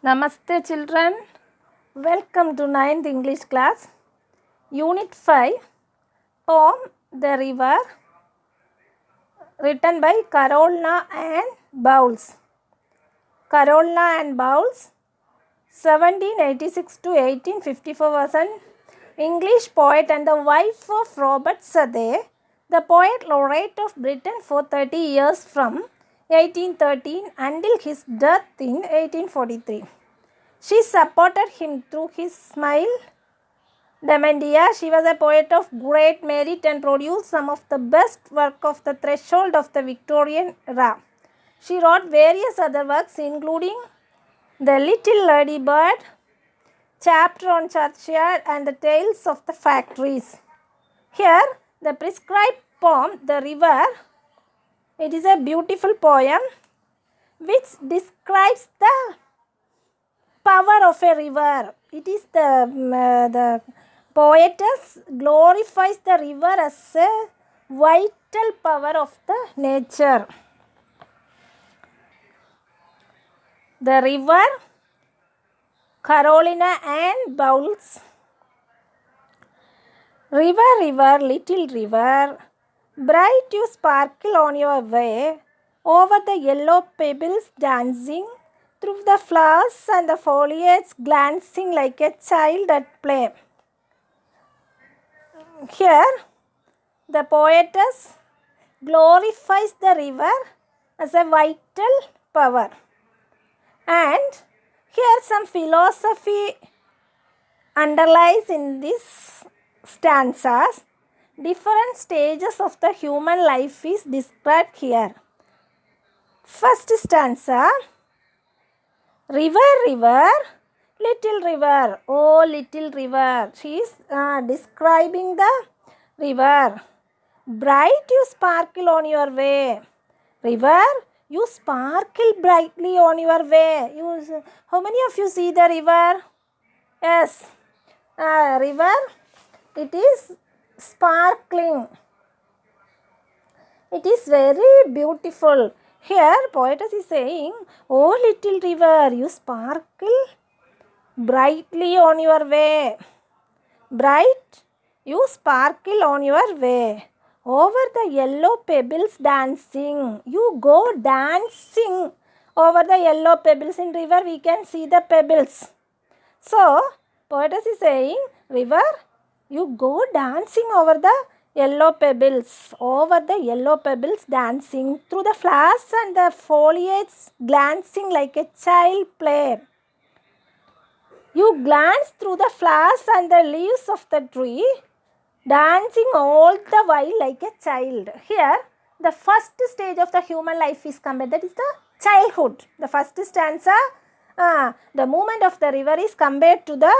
Namaste children, welcome to 9th English class, Unit 5, Poem The River, written by Carolina and Bowles. Carolina and Bowles, 1786 to 1854 was an English poet and the wife of Robert Southey, the poet laureate of Britain for 30 years from 1813 until his death in 1843. She supported him through his smile. Dementia, she was a poet of great merit and produced some of the best work of the threshold of the Victorian era. She wrote various other works including The Little Lady Bird, Chapter on Churchyard and the Tales of the Factories. Here, the prescribed poem, The River, it is a beautiful poem which describes the power of a river. It is the poetess glorifies the river as a vital power of the nature. The river, Carolina and Bowles. River, river, little river, bright you sparkle on your way, over the yellow pebbles dancing, through the flowers and the foliage glancing like a child at play. Here, the poetess glorifies the river as a vital power. And here some philosophy underlies in these stanzas. Different stages of the human life is described here. First stanza, river, river, little river, oh little river. She is describing the river. Bright you sparkle on your way. River, you sparkle brightly on your way. How many of you see the river? Yes. River, it is sparkling. It is very beautiful. Here, poetess is saying, oh little river, you sparkle brightly on your way. Bright, you sparkle on your way. Over the yellow pebbles dancing. You go dancing over the yellow pebbles. In river, we can see the pebbles. So, poetess is saying, river, you go dancing over the yellow pebbles, dancing through the flowers and the foliage glancing like a child play. You glance through the flowers and the leaves of the tree, dancing all the while like a child. Here, the first stage of the human life is compared, that is the childhood. The first stanza, the movement of the river is compared to the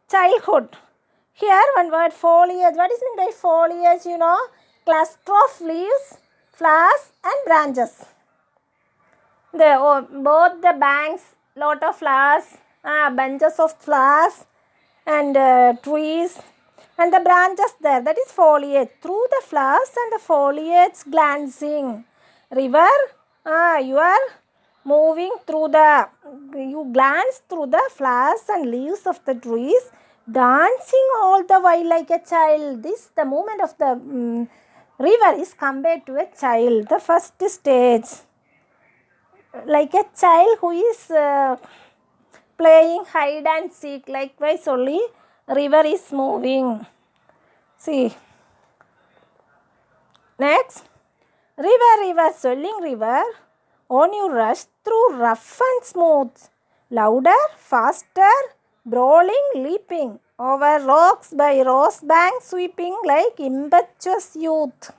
childhood. Here, one word, foliage. What is meant by foliage? Cluster of leaves, flowers and branches. Both the banks, lot of flowers, bunches of flowers and trees and the branches there. That is foliage. Through the flowers and the foliage glancing. River, you are moving through you glance through the flowers and leaves of the trees, dancing all the while like a child. The movement of the river is compared to a child. The first stage, like a child who is playing hide and seek. Likewise only river is moving. See. Next. River, river, swelling river, on you rush through rough and smooth, louder, faster, brawling, leaping, over rocks by rose banks sweeping like impetuous youth.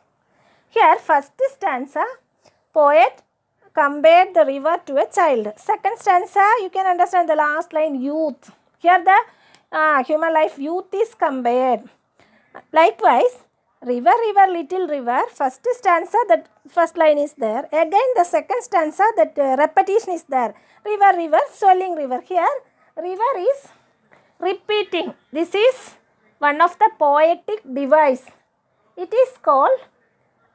Here, first stanza, poet compared the river to a child. Second stanza, you can understand the last line, youth. Here the human life, youth is compared. Likewise, river, river, little river, first stanza, that first line is there. Again, the second stanza, that repetition is there. River, river, swelling river. Here, river is repeating. This is one of the poetic device. It is called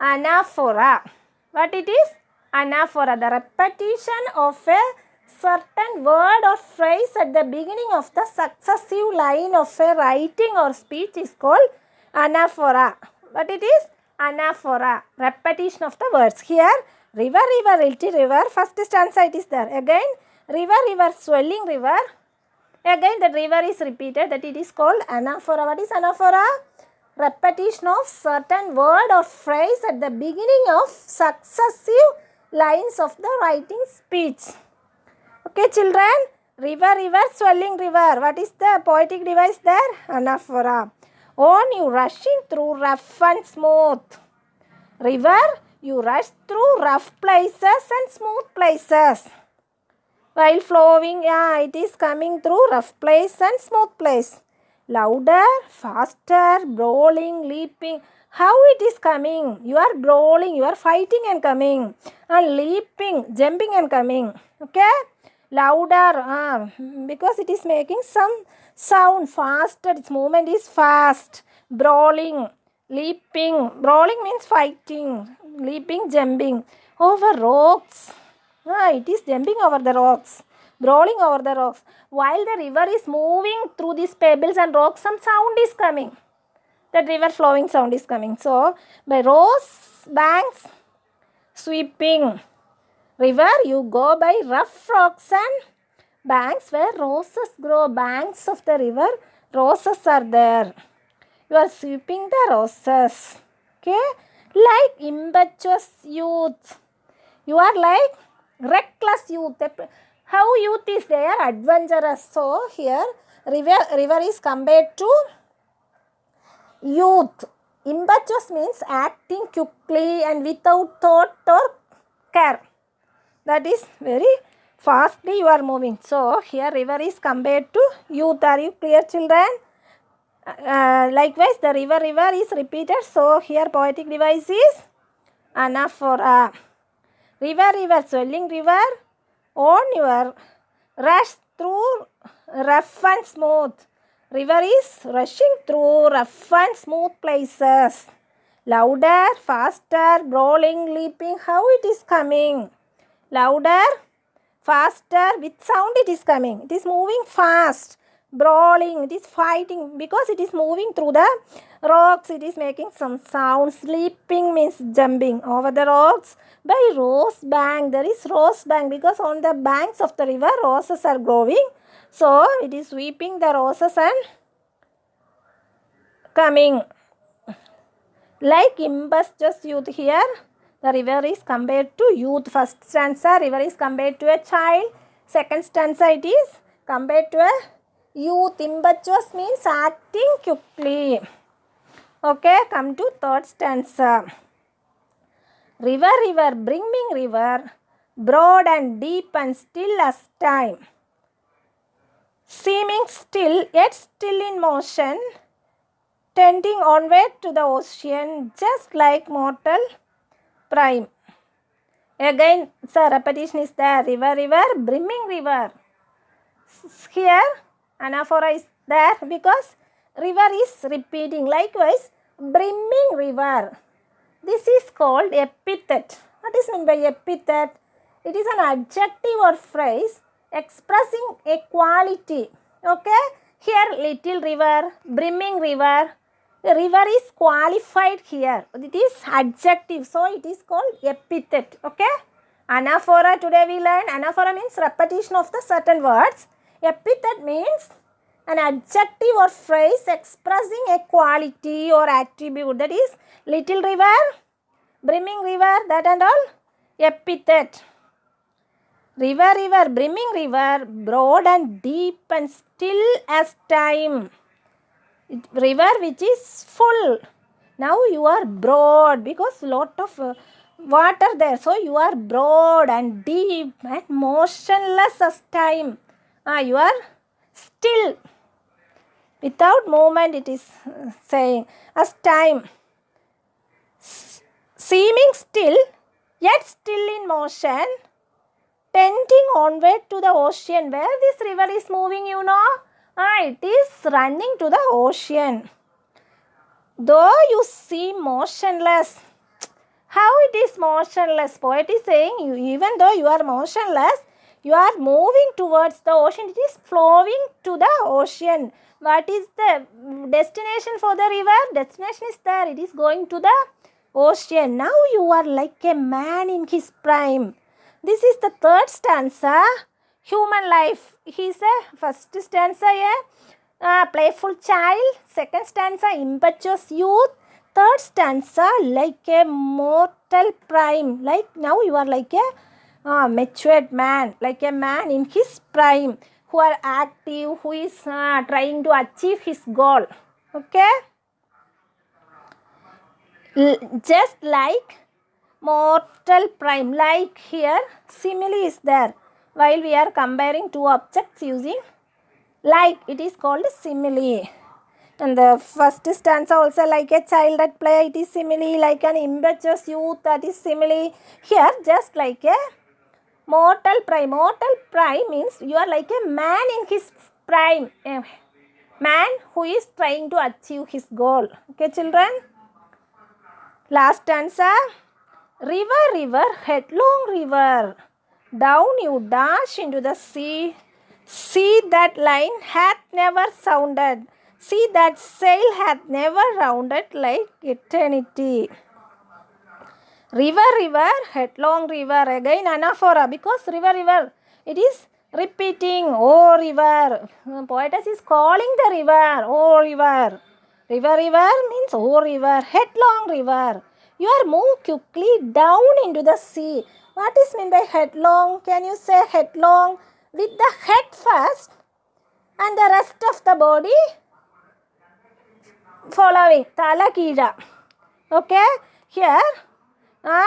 anaphora. What it is? Anaphora, the repetition of a certain word or phrase at the beginning of the successive line of a writing or speech is called anaphora. But it is anaphora, repetition of the words. Here, river, river, little river, first stanza it is there. Again, river, river, swelling river. Again, the river is repeated, that it is called anaphora. What is anaphora? Repetition of certain word or phrase at the beginning of successive lines of the writing speech. Okay, children, river, river, swelling river. What is the poetic device there? Anaphora. On you rushing through rough and smooth. River, you rush through rough places and smooth places. While flowing, it is coming through rough place and smooth place. Louder, faster, brawling, leaping. How it is coming? You are brawling, you are fighting and coming. And leaping, jumping and coming. Okay? Louder, because it is making some sound. Faster, its movement is fast. Brawling, leaping. Brawling means fighting. Leaping, jumping. Over rocks. It is jumping over the rocks. Brawling over the rocks. While the river is moving through these pebbles and rocks, some sound is coming. That river flowing sound is coming. So, by rose banks sweeping. River, you go by rough rocks and banks where roses grow. Banks of the river, roses are there. You are sweeping the roses. Okay? Like impetuous youth. You are like reckless youth. How youth is there? Adventurous. So, here river is compared to youth. Impetuous means acting quickly and without thought or care. That is very fastly you are moving. So, here river is compared to youth. Are you clear, children? Likewise, the river is repeated. So, here poetic device is anaphora. River, river, swelling river. On your rush through rough and smooth. River is rushing through rough and smooth places. Louder, faster, brawling, leaping. How it is coming? Louder, faster, with sound it is coming. It is moving fast. Brawling, it is fighting. Because it is moving through the rocks, it is making some sounds. Leaping means jumping over the rocks. By rose bank, there is rose bank because on the banks of the river, roses are growing. So, it is sweeping the roses and coming. Like impetuous youth here, the river is compared to youth. First stanza, river is compared to a child. Second stanza, it is compared to a youth. Impetuous means acting quickly. Okay, come to third stanza. River, river, brimming river, broad and deep and still as time. Seeming still, yet still in motion, tending onward to the ocean, just like mortal prime. Again, sir, repetition is there. River, river, brimming river. Here, anaphora is there because river is repeating. Likewise, brimming river. This is called epithet. What is meant by epithet? It is an adjective or phrase expressing a quality. Okay? Here, little river, brimming river. The river is qualified here. It is adjective. So, it is called epithet. Okay? Anaphora, today we learned. Anaphora means repetition of the certain words. Epithet means an adjective or phrase expressing a quality or attribute. That is little river, brimming river, that and all epithet. River, river, brimming river, broad and deep and still as time. River which is full. Now you are broad because lot of water there. So you are broad and deep and motionless as time. You are still. Without movement it is saying as time. Seeming still, yet still in motion, tending onward to the ocean. Where this river is moving, you know? It is running to the ocean. Though you seem motionless. How it is motionless? Poet is saying, even though you are motionless, You are moving towards the ocean. It is flowing to the ocean. What is the destination for the river? Destination is there. It is going to the ocean. Now you are like a man in his prime. This is the third stanza. Human life. He is a first stanza a playful child. Second stanza impetuous youth. Third stanza like a mortal prime. Like now you are like a matured man, like a man in his prime, who are active, who is trying to achieve his goal. Okay. Just like mortal prime, like here simile is there. While we are comparing two objects using like, it is called simile. And the first stanza also like a child at play, it is simile. Like an impetuous youth, that is simile. Here just like a mortal prime. Mortal prime means you are like a man in his prime. A man who is trying to achieve his goal. Okay, children. Last stanza. River, river, headlong river, down you dash into the sea. See that line hath never sounded. See that sail hath never rounded like eternity. River, river, headlong river. Again anaphora, because river, river, it is repeating. Oh river. Poetess is calling the river. Oh river. River, river means oh river. Headlong river. You are moved quickly down into the sea. What is meant by headlong? Can you say headlong? With the head first and the rest of the body following. Tala kida. Okay. Here.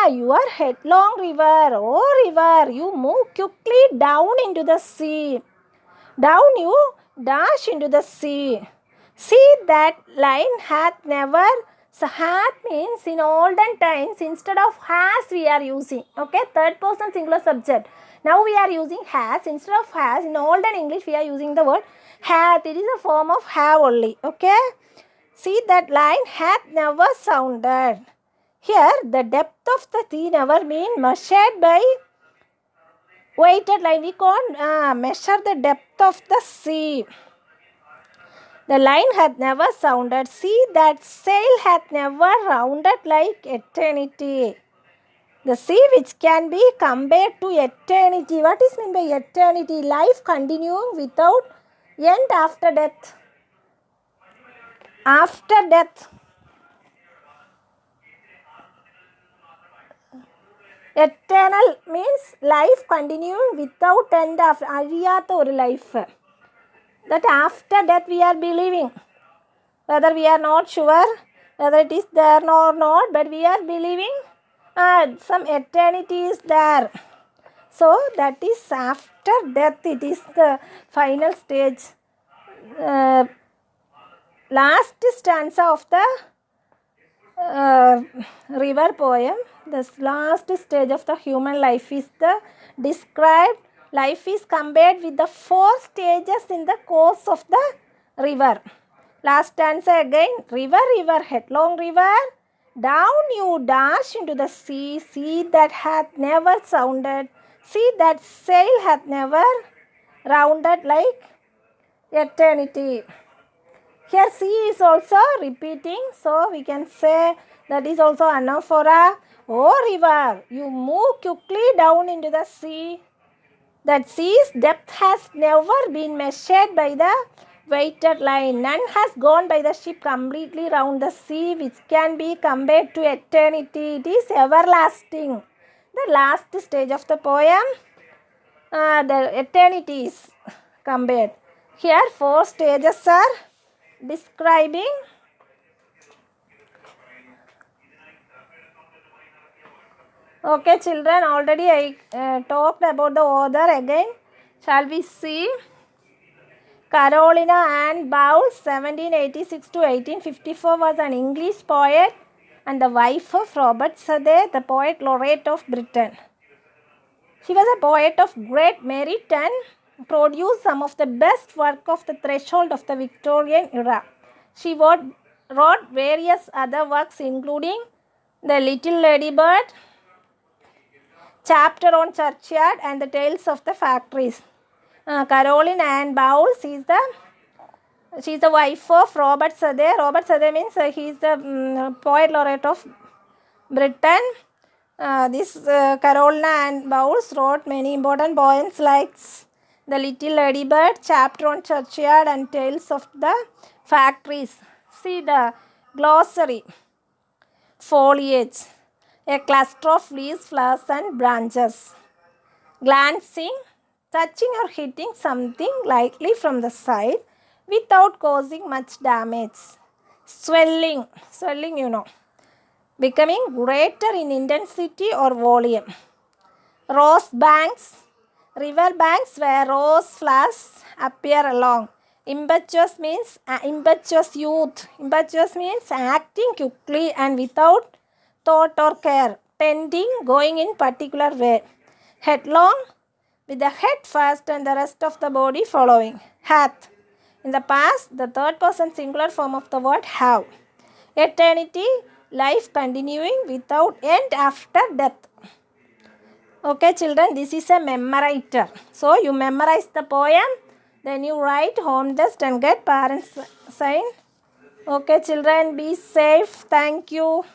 You are headlong river. Oh river. You move quickly down into the sea. Down you dash into the sea. See that line hath never. So hath means in olden times, instead of has we are using. Okay, third person singular subject. Now we are using has instead of has. In olden English we are using the word hath. It is a form of have only. Okay. See that line hath never sounded. Here the depth of the sea never been measured by weighted line. We can't measure the depth of the sea. The line hath never sounded. See that sail hath never rounded like eternity. The sea which can be compared to eternity. What is meant by eternity? Life continuing without end after death. After death. Eternal means life continuing without end after. Ariyatha or life. That after death we are believing. Whether we are not sure whether it is there or not, but we are believing some eternity is there. So that is after death. It is the final stage. Last stanza of the river poem. The last stage of the human life is the described. Life is compared with the 4 stages in the course of the river. Last stanza again. River, river, headlong river, down you dash into the sea. Sea that hath never sounded. See that sail hath never rounded like eternity. Here sea is also repeating. So we can say that is also anaphora. Oh river, you move quickly down into the sea. That sea's depth has never been measured by the weighted line. None has gone by the ship completely round the sea, which can be compared to eternity. It is everlasting. The last stage of the poem, the eternity is compared. Here 4 stages are describing. Okay, children, already I talked about the author again. Shall we see? Carolina Ann Bowles, 1786 to 1854, was an English poet and the wife of Robert Southey, the poet laureate of Britain. She was a poet of great merit and produced some of the best work of the threshold of the Victorian era. She wrote various other works including The Little Ladybird, chapter on churchyard and the tales of the factories. Caroline Ann Bowles she is the wife of Robert Southey. Robert Southey means he is the poet laureate of Britain. This Caroline Ann Bowles wrote many important poems like The Little Ladybird, Chapter on Churchyard and Tales of the Factories. See the glossary. Foliage, a cluster of leaves, flowers and branches. Glancing, touching or hitting something lightly from the side without causing much damage. Swelling, you know, becoming greater in intensity or volume. Rose banks, river banks where rose flowers appear along. Impetuous means impetuous youth. Impetuous means acting quickly and without thought or care. Tending, going in particular way. Headlong, with the head first and the rest of the body following. Hath, in the past, the third person singular form of the word have. Eternity, life continuing without end after death. Okay children, this is a memoriter. So you memorize the poem, then you write home test and get parents sign. Okay children, be safe. Thank you.